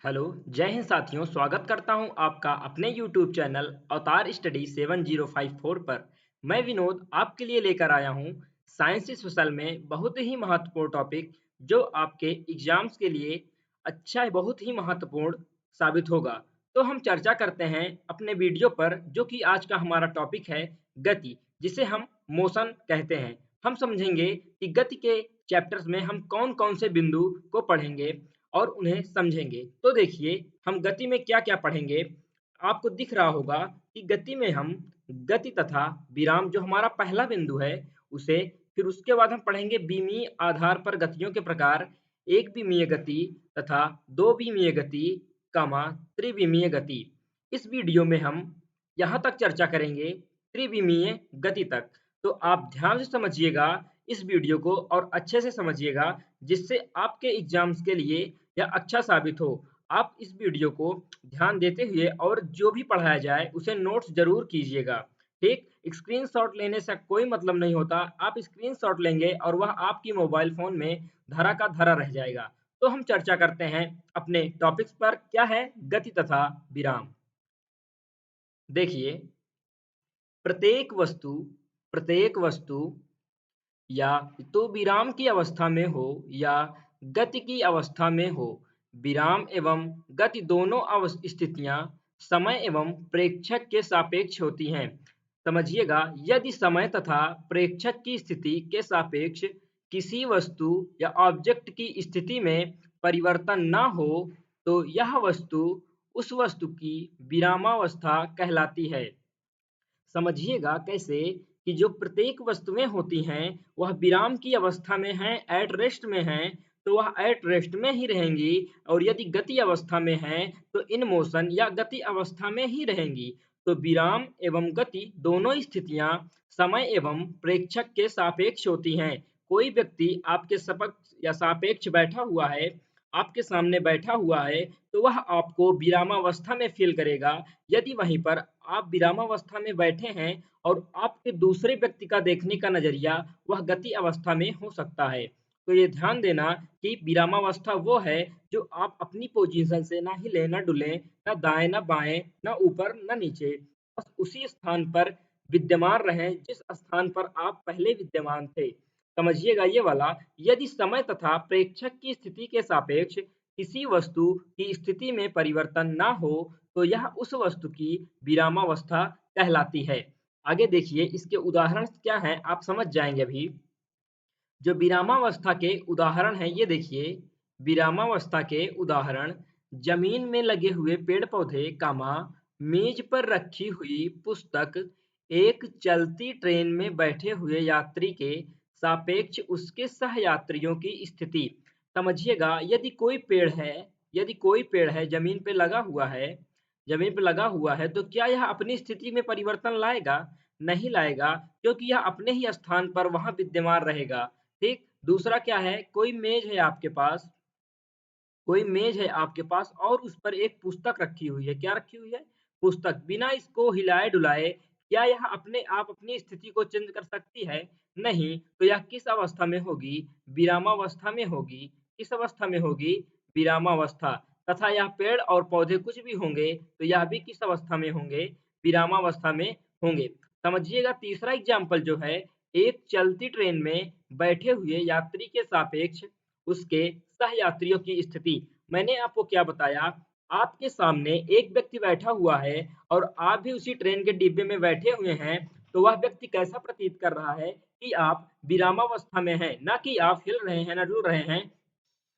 Hello, जय हिंद साथियों। स्वागत करता हूं आपका अपने यूट्यूब चैनल अवतार स्टडी 7054 पर। मैं विनोद आपके लिए लेकर आया हूं साइंस सोशल में बहुत ही महत्वपूर्ण टॉपिक जो आपके एग्जाम्स के लिए अच्छा बहुत ही महत्वपूर्ण साबित होगा। तो हम चर्चा करते हैं अपने वीडियो पर, जो कि आज का हमारा टॉपिक है गति, जिसे हम मोशन कहते हैं। हम समझेंगे कि गति के चैप्टर्स में हम कौन कौन से बिंदु को पढ़ेंगे और उन्हें समझेंगे। तो देखिए, हम गति में क्या-क्या पढ़ेंगे। आपको दिख रहा होगा कि गति में हम गति तथा विराम, जो हमारा पहला बिंदु है, उसे, फिर उसके बाद हम पढ़ेंगे विमीय आधार पर गतियों के प्रकार, एक विमीय गति तथा दो विमीय गति, त्रिविमीय गति। इस वीडियो में हम यहाँ तक चर्चा करेंगे, त्रिविमीय गति तक। तो आप ध्यान से समझिएगा इस वीडियो को और अच्छे से समझिएगा, जिससे आपके एग्जाम्स के लिए यह अच्छा साबित हो। आप इस वीडियो को ध्यान देते हुए और जो भी पढ़ाया जाए उसे नोट्स जरूर कीजिएगा। ठीक, स्क्रीनशॉट लेने से कोई मतलब नहीं होता। आप स्क्रीनशॉट लेंगे और वह आपकी मोबाइल फोन में धरा का धरा रह जाएगा। तो हम चर्चा करते हैं अपने टॉपिक्स पर। क्या है गति तथा विराम। देखिए, प्रत्येक वस्तु या तो विराम की अवस्था में हो या गति की अवस्था में हो, विराम एवं गति दोनों स्थितियां समय एवं प्रेक्षक के सापेक्ष होती हैं। समझिएगा, यदि समय तथा प्रेक्षक की स्थिति के सापेक्ष किसी वस्तु या ऑब्जेक्ट की स्थिति में परिवर्तन न हो, तो यह वस्तु उस वस्तु की विरामावस्था कहलाती है। समझिएगा कैसे, कि जो प्रत्येक वस्तुएं होती हैं वह विराम की अवस्था में हैं, एट रेस्ट में हैं, तो वह एट रेस्ट में ही रहेंगी। और यदि गति अवस्था में हैं तो इन मोशन या गति अवस्था में ही रहेंगी। तो विराम एवं गति दोनों स्थितियां समय एवं प्रेक्षक के सापेक्ष होती हैं। कोई व्यक्ति आपके सपक्ष या सापेक्ष बैठा हुआ है, आपके सामने बैठा हुआ है, तो वह आपको विरामावस्था में फील करेगा। यदि वहीं पर आप विरामावस्था में बैठे हैं और आपके दूसरे व्यक्ति का देखने का नजरिया वह गति अवस्था में हो सकता है। तो ये ध्यान देना कि विरामावस्था वो है जो आप अपनी पोजीशन से ना हिले ना डुले, ना दाएं ना बाएं, ना ऊपर ना नीचे, बस उसी स्थान पर विद्यमान रहें जिस स्थान पर आप पहले विद्यमान थे। समझिएगा ये वाला, यदि समय तथा प्रेक्षक की स्थिति के सापेक्ष किसी वस्तु की स्थिति में परिवर्तन ना हो, तो यह उस वस्तु की विरामावस्था कहलाती है। आगे देखिए, इसके उदाहरण क्या हैं आप समझ जाएंगे अभी। जो विरामावस्था के उदाहरण हैं ये देखिए। विरामावस्था के उदाहरण: जमीन में लगे हुए पेड़ पौधे, मेज पर रखी हुई पुस्तक, एक चलती ट्रेन में बैठे हुए यात्री के सापेक्ष उसके सहयात्रियों की स्थिति। समझिएगा, यदि कोई पेड़ है जमीन पे लगा हुआ है, तो क्या यह अपनी स्थिति में परिवर्तन लाएगा? नहीं लाएगा, क्योंकि यह अपने ही स्थान पर वहां विद्यमान रहेगा। ठीक, दूसरा क्या है, कोई मेज है आपके पास और उस पर एक पुस्तक रखी हुई है। क्या रखी हुई है? पुस्तक। बिना इसको हिलाए डुलाए क्या यह अपने आप अपनी स्थिति को चेंज कर सकती है? नहीं। तो यह किस अवस्था में होगी? विरामावस्था में होगी। किस अवस्था में होगी? विरामावस्था। तथा यह पेड़ और पौधे कुछ भी होंगे तो यह भी किस अवस्था में होंगे? विरामावस्था में होंगे। समझिएगा, तीसरा एग्जाम्पल जो है, एक चलती ट्रेन में बैठे हुए यात्री के सापेक्ष उसके सहयात्रियों की स्थिति। मैंने आपको क्या बताया? आपके सामने एक व्यक्ति बैठा हुआ है और आप भी उसी ट्रेन के डिब्बे में बैठे हुए हैं, तो वह व्यक्ति कैसा प्रतीत कर रहा है कि आप विरामावस्था में हैं, ना कि आप हिल रहे हैं, ना डुल रहे हैं।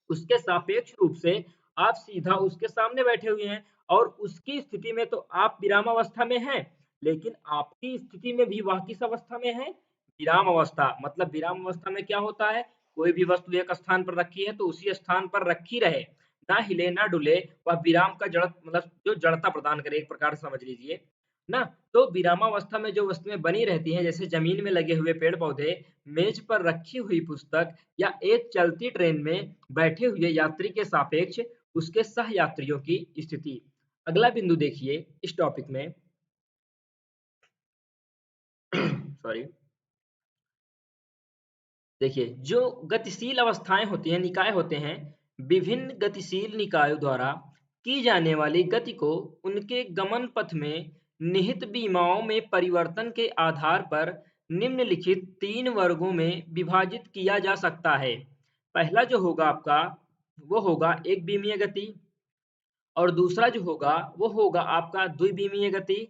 उसके सापेक्ष रूप से आप सीधा उसके सामने बैठे हुए हैं और उसकी स्थिति में तो आप विरामावस्था में हैं, लेकिन आपकी स्थिति में भी वह किस अवस्था में है? विराम अवस्था। मतलब विराम अवस्था में क्या होता है? कोई भी वस्तु एक स्थान पर रखी है तो उसी स्थान पर रखी रहे, ना हिले ना डुले। वह विराम का जड़ मतलब जो जड़ता प्रदान करे, एक प्रकार से समझ लीजिए ना। तो विरामावस्था में जो वस्तुएं बनी रहती हैं, जैसे जमीन में लगे हुए पेड़ पौधे, मेज पर रखी हुई पुस्तक, या एक चलती ट्रेन में बैठे हुए यात्री के सापेक्ष उसके सहयात्रियों की स्थिति। अगला बिंदु देखिए इस टॉपिक में। सॉरी। देखिए, जो गतिशील अवस्थाएं होती हैं, निकाय होते हैं, विभिन्न गतिशील निकायों द्वारा की जाने वाली गति को उनके गमन पथ में निहित विमाओं में परिवर्तन के आधार पर निम्नलिखित 3 वर्गों में विभाजित किया जा सकता है। पहला जो होगा आपका, वो होगा एक विमीय गति, और दूसरा जो होगा वो होगा आपका द्विविमीय गति,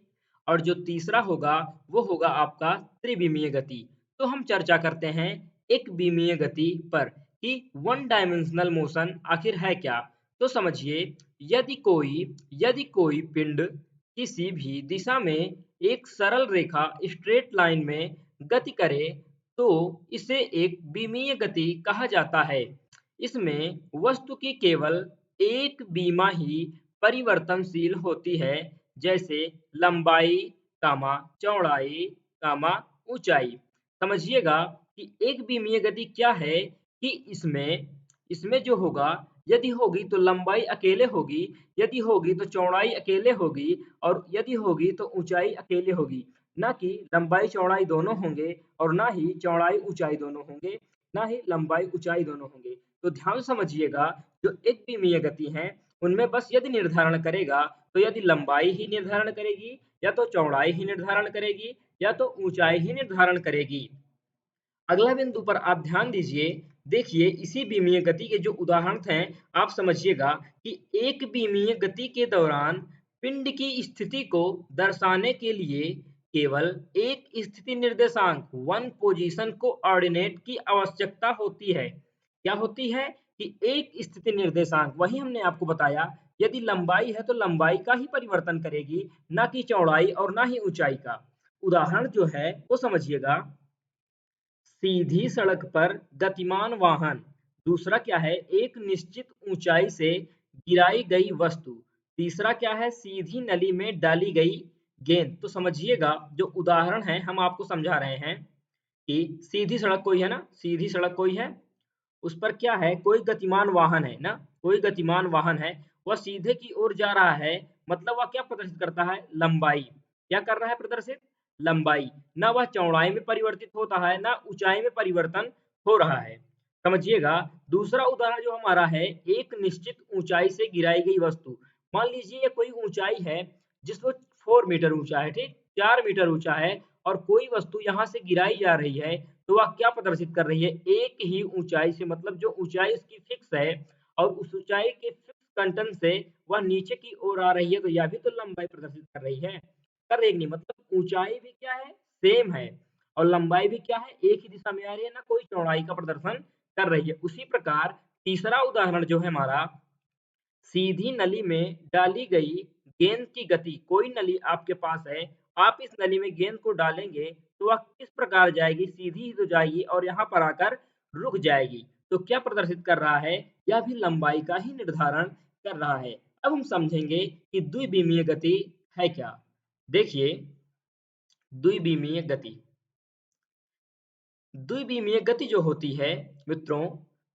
और जो तीसरा होगा वो होगा आपका त्रिविमीय गति। तो हम चर्चा करते हैं एक विमीय गति पर कि वन डायमेंशनल मोशन आखिर है क्या। तो समझिए, यदि कोई पिंड किसी भी दिशा में एक सरल रेखा स्ट्रेट लाइन में गति करे तो इसे एक विमीय गति कहा जाता है। इसमें वस्तु की केवल एक बीमा ही परिवर्तनशील होती है, जैसे लंबाई, चौड़ाई, ऊंचाई। समझिएगा कि एक बीमीय गति क्या है कि इसमें इसमें जो होगा, यदि होगी तो लंबाई अकेले होगी, यदि होगी तो चौड़ाई अकेले होगी, और यदि होगी तो ऊंचाई अकेले होगी। ना कि लंबाई चौड़ाई दोनों होंगे, और ना ही चौड़ाई ऊंचाई दोनों होंगे, ना ही लंबाई ऊंचाई दोनों होंगे। तो ध्यान समझिएगा, जो एक विमीय गति है उनमें बस यदि निर्धारण करेगा तो यदि लंबाई ही निर्धारण करेगी, या तो चौड़ाई ही निर्धारण करेगी, या तो ऊंचाई ही निर्धारण करेगी। अगला बिंदु पर आप ध्यान दीजिए। देखिए, इसी विमीय गति के जो उदाहरण हैं, आप समझिएगा कि एक विमीय गति के दौरान पिंड की स्थिति को दर्शाने के लिए केवल एक स्थिति निर्देशांक वन पोजीशन कोऑर्डिनेट की आवश्यकता होती है। क्या होती है कि एक स्थिति निर्देशांक, वही हमने आपको बताया, यदि लंबाई है तो लंबाई का ही परिवर्तन करेगी, ना कि चौड़ाई और ना ही ऊंचाई का। उदाहरण जो है वो समझिएगा, सीधी सड़क पर गतिमान वाहन। दूसरा क्या है, एक निश्चित ऊंचाई से गिराई गई वस्तु। तीसरा क्या है, सीधी नली में डाली गई गेंद। तो समझिएगा, जो उदाहरण है हम आपको समझा रहे हैं कि सीधी सड़क कोई है ना, सीधी सड़क कोई है, उस पर क्या है, कोई गतिमान वाहन है ना, कोई गतिमान वाहन है, वह सीधे की ओर जा रहा है। मतलब वह क्या प्रदर्शित करता है, लंबाई। क्या कर रहा है प्रदर्शित, लंबाई। ना वह चौड़ाई में परिवर्तित होता है, ना ऊंचाई में परिवर्तन हो रहा है। समझिएगा, दूसरा उदाहरण जो हमारा है, एक निश्चित ऊंचाई से गिराई गई वस्तु। मान लीजिए ये कोई ऊंचाई है जिसको 4 मीटर ऊंचा है, ठीक, 4 मीटर ऊंचा है, और कोई वस्तु यहाँ से गिराई जा रही है, तो वह क्या प्रदर्शित कर रही है, एक ही ऊंचाई से, मतलब जो ऊंचाई उसकी फिक्स है और उस ऊंचाई के फिक्स कंटन से वह नीचे की ओर आ रही है, तो यह भी तो लंबाई प्रदर्शित कर रही है, कर रही नहीं, मतलब ऊंचाई भी क्या है, सेम है, और लंबाई भी क्या है, एक ही दिशा में आ रही है, ना कोई चौड़ाई का प्रदर्शन कर रही है। उसी प्रकार तीसरा उदाहरण जो है हमारा, सीधी नली में डाली गई गेंद की गति। कोई नली आपके पास है, आप इस नली में गेंद को डालेंगे तो वह किस प्रकार जाएगी, सीधी ही तो जाएगी और यहाँ पर आकर रुक जाएगी। तो क्या प्रदर्शित कर रहा है, यह भी लंबाई का ही निर्धारण कर रहा है। अब हम समझेंगे कि द्विविमीय गति है क्या। देखिए, द्विविमीय गति, द्विविमीय गति जो होती है मित्रों,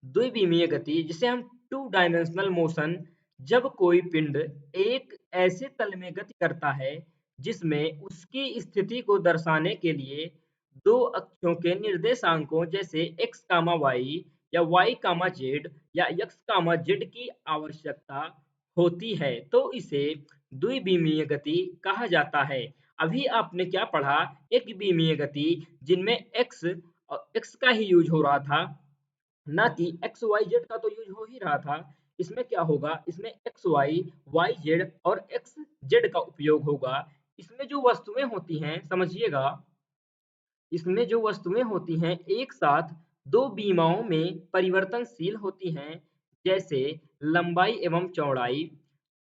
द्विविमीय गति जिसे हम टू डायमेंशनल मोशन, जब कोई पिंड एक ऐसे तल में गति करता है जिसमें उसकी स्थिति को दर्शाने के लिए दो अक्षों के निर्देशांकों जैसे x कामा y या y कामा z या x कामा z की आवश्यकता होती है, तो इसे द्विविमीय गति कहा जाता है। अभी आपने क्या पढ़ा, एक विमीय गति जिनमें x और x का ही यूज हो रहा था, ना कि एक्स वाई जेड का तो यूज हो ही रहा था। इसमें क्या होगा, इसमें एक्स वाई, वाई जेड और एक्स जेड का उपयोग होगा। इसमें जो वस्तुएं होती हैं, समझिएगा, इसमें जो वस्तुएं होती हैं एक साथ दो बीमाओं में परिवर्तनशील होती हैं, जैसे लंबाई एवं चौड़ाई,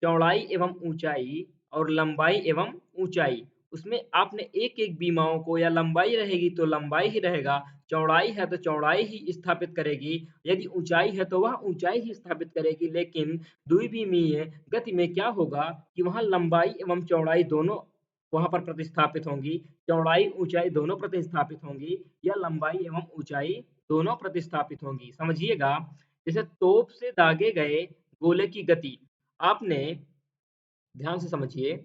चौड़ाई एवं ऊंचाई, और लंबाई एवं ऊंचाई। उसमें आपने एक एक बीमाओं को, या लंबाई रहेगी तो लंबाई ही रहेगा, चौड़ाई है तो चौड़ाई ही स्थापित करेगी, यदि ऊंचाई है तो वह ऊंचाई ही स्थापित करेगी। लेकिन द्विविमीय गति में क्या होगा कि वहाँ लंबाई एवं चौड़ाई दोनों वहां पर प्रतिस्थापित होंगी, चौड़ाई ऊंचाई दोनों प्रतिस्थापित होंगी, या लंबाई एवं ऊंचाई दोनों प्रतिस्थापित होंगी। समझिएगा, जैसे तोप से दागे गए गोले की गति, आपने ध्यान से समझिए,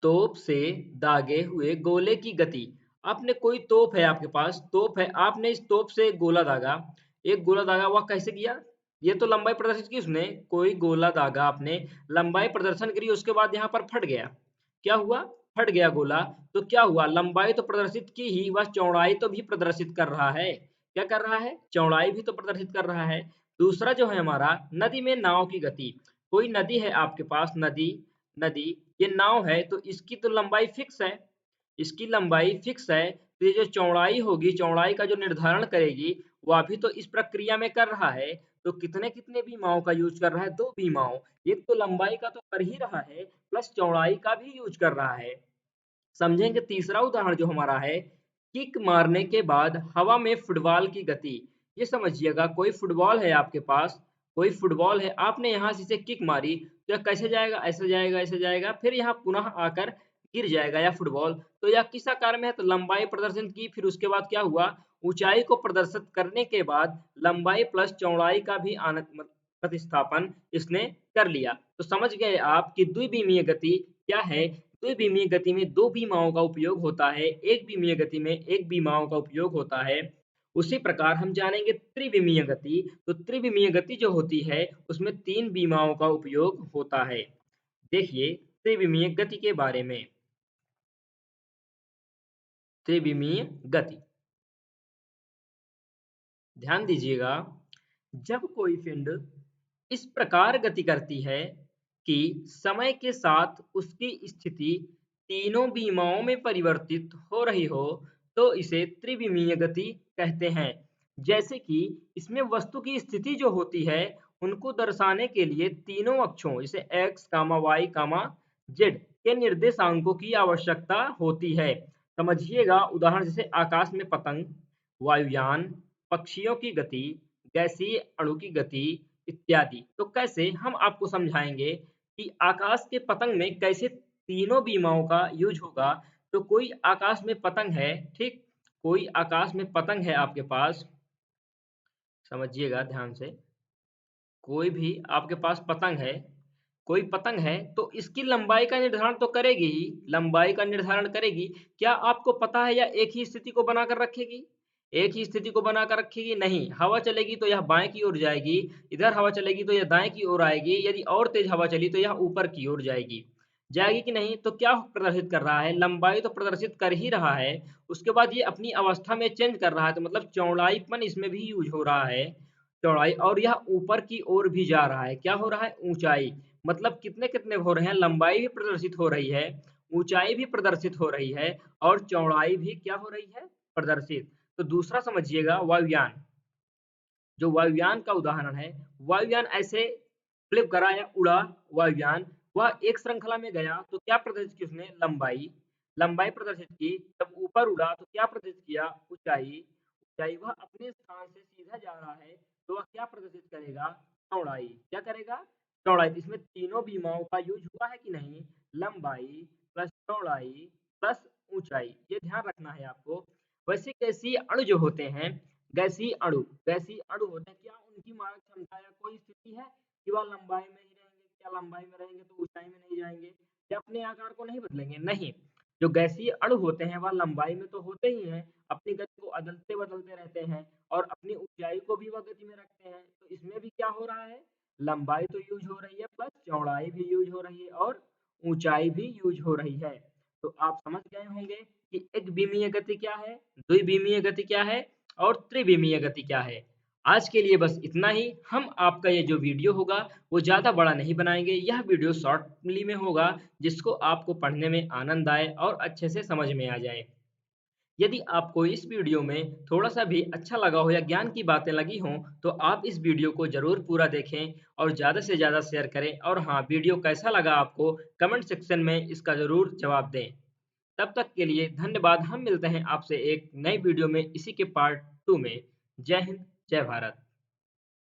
तोप से दागे हुए गोले की गति। आपने कोई तोप है, आपके पास तोप है, आपने इस तोप से एक गोला दागा, एक गोला दागा, वह कैसे किया, ये तो लंबाई प्रदर्शित की उसने, कोई गोला धागा आपने लंबाई प्रदर्शन करी, उसके बाद यहाँ पर फट गया। क्या हुआ? फट गया गोला। तो क्या हुआ? लंबाई तो प्रदर्शित की ही, वह चौड़ाई तो भी प्रदर्शित कर रहा है। क्या कर रहा है? चौड़ाई भी तो प्रदर्शित कर रहा है। दूसरा जो है हमारा, नदी में नाव की गति। कोई नदी है आपके पास, नदी, नदी, ये नाव है, तो इसकी तो लंबाई फिक्स है, इसकी लंबाई फिक्स है, तो ये जो चौड़ाई होगी, चौड़ाई का जो निर्धारण करेगी, वह भी तो इस प्रक्रिया में कर रहा है। तो कितने कितने बीमाओं का यूज कर रहा है? 2 बीमाओं। एक तो लंबाई का तो कर ही रहा है, प्लस चौड़ाई का भी यूज कर रहा है। समझेंगे तीसरा उदाहरण जो हमारा है, किक मारने के बाद हवा में फुटबॉल की गति। ये समझिएगा, कोई फुटबॉल है आपके पास, कोई फुटबॉल है, आपने यहाँ से इसे किक मारी, तो यह कैसे जाएगा? ऐसे जाएगा, ऐसे जाएगा, फिर यहाँ पुनः आकर गिर जाएगा यह फुटबॉल। तो यह किस आकार में है? तो लंबाई प्रदर्शन की, फिर उसके बाद क्या हुआ? ऊंचाई को प्रदर्शित करने के बाद लंबाई प्लस चौड़ाई का भी प्रतिस्थापन इसने कर लिया। तो समझ गए आप कि द्विविमीय गति क्या है? द्विविमीय गति में 2 बीमाओं का उपयोग होता है, एक विमीय गति में 1 बीमाओं का उपयोग होता है। उसी प्रकार हम जानेंगे त्रिविमीय गति। तो त्रिविमीय गति जो होती है, उसमें 3 बीमाओं का उपयोग होता है। देखिए त्रिविमीय गति के बारे में। त्रिविमीय गति, ध्यान दीजिएगा, जब कोई पिंड इस प्रकार गति करती है कि समय के साथ उसकी स्थिति तीनों बीमाओं में परिवर्तित हो रही हो, तो इसे त्रिविमीय गति कहते हैं। जैसे कि इसमें वस्तु की स्थिति जो होती है, उनको दर्शाने के लिए तीनों अक्षों जैसे x, y, z के निर्देशांकों की आवश्यकता होती है। समझिएगा, उदाहरण जैसे आकाश में पतंग, वायुयान, पक्षियों की गति, गैसीय अणु की गति इत्यादि। तो कैसे हम आपको समझाएंगे कि आकाश के पतंग में कैसे तीनों बीमाओं का यूज होगा। तो कोई आकाश में पतंग है, ठीक, कोई आकाश में पतंग है आपके पास, समझिएगा ध्यान से, कोई भी आपके पास पतंग है, कोई पतंग है, तो इसकी लंबाई का निर्धारण तो करेगी ही, लंबाई का निर्धारण करेगी। क्या आपको पता है यह एक ही स्थिति को बनाकर रखेगी? एक ही स्थिति को बनाकर रखेगी? नहीं, हवा चलेगी तो यह बाएं की ओर जाएगी, इधर हवा चलेगी तो यह दाएं की ओर आएगी, यदि और तेज हवा चली तो यह ऊपर की ओर जाएगी। जाएगी कि नहीं? तो क्या प्रदर्शित कर रहा है? लंबाई तो प्रदर्शित कर ही रहा है, उसके बाद ये अपनी अवस्था में चेंज कर रहा है, तो मतलब चौड़ाईपन इसमें भी यूज हो रहा है, चौड़ाई, और यह ऊपर की ओर भी जा रहा है। क्या हो रहा है? ऊंचाई, मतलब कितने कितने हो रहे हैं, लंबाई भी प्रदर्शित हो रही है, ऊंचाई भी प्रदर्शित हो रही है, और चौड़ाई भी क्या हो रही है? प्रदर्शित। तो दूसरा समझिएगा, वायुयान, जो वायुयान का उदाहरण है, वायुयान ऐसे फ्लिप करा या उड़ा वायुयान, वह एक श्रृंखला में गया तो क्या प्रदर्शित की उसने? लंबाई, लंबाई प्रदर्शित की। जब ऊपर उड़ा तो क्या प्रदर्शित किया? ऊंचाई, ऊंचाई, वह अपने स्थान से सीधा जा रहा है, तो वह क्या प्रदर्शित करेगा? चौड़ाई। क्या करेगा? चौड़ाई। तो इसमें तीनों बीमाओं का यूज हुआ है कि नहीं? लंबाई प्लस चौड़ाई प्लस ऊंचाई, ये ध्यान रखना है आपको। वैसे गैसीय अणु जो होते हैं, गैसीय अणु, गैसीय अणु होते हैं, क्या उनकी मारक क्षमता या कोई स्थिति है कि वह लंबाई में ही रहेंगे? क्या लंबाई में रहेंगे तो ऊंचाई में नहीं जाएंगे? या अपने आकार को नहीं बदलेंगे? नहीं, जो गैसीय अणु होते हैं वह लंबाई में तो होते ही हैं, अपनी गति को अदलते बदलते रहते हैं, और अपनी ऊंचाई को भी वह गति में रखते हैं। तो इसमें भी क्या हो रहा है? लंबाई तो यूज हो रही है, प्लस चौड़ाई भी यूज हो रही है, और ऊंचाई भी यूज हो रही है। तो आप समझ गए होंगे कि एक विमीय गति क्या है, द्विविमीय गति क्या है, और त्रिविमीय गति क्या है। आज के लिए बस इतना ही। हम आपका ये जो वीडियो होगा वो ज़्यादा बड़ा नहीं बनाएंगे, यह वीडियो शॉर्टली में होगा, जिसको आपको पढ़ने में आनंद आए और अच्छे से समझ में आ जाए। यदि आपको इस वीडियो में थोड़ा सा भी अच्छा लगा हो या ज्ञान की बातें लगी हों, तो आप इस वीडियो को ज़रूर पूरा देखें और ज़्यादा से ज़्यादा शेयर करें। और हाँ, वीडियो कैसा लगा आपको कमेंट सेक्शन में इसका ज़रूर जवाब दें। तब तक के लिए धन्यवाद। हम मिलते हैं आपसे एक नई वीडियो में इसी के पार्ट 2 में। जय हिंद, जय भारत।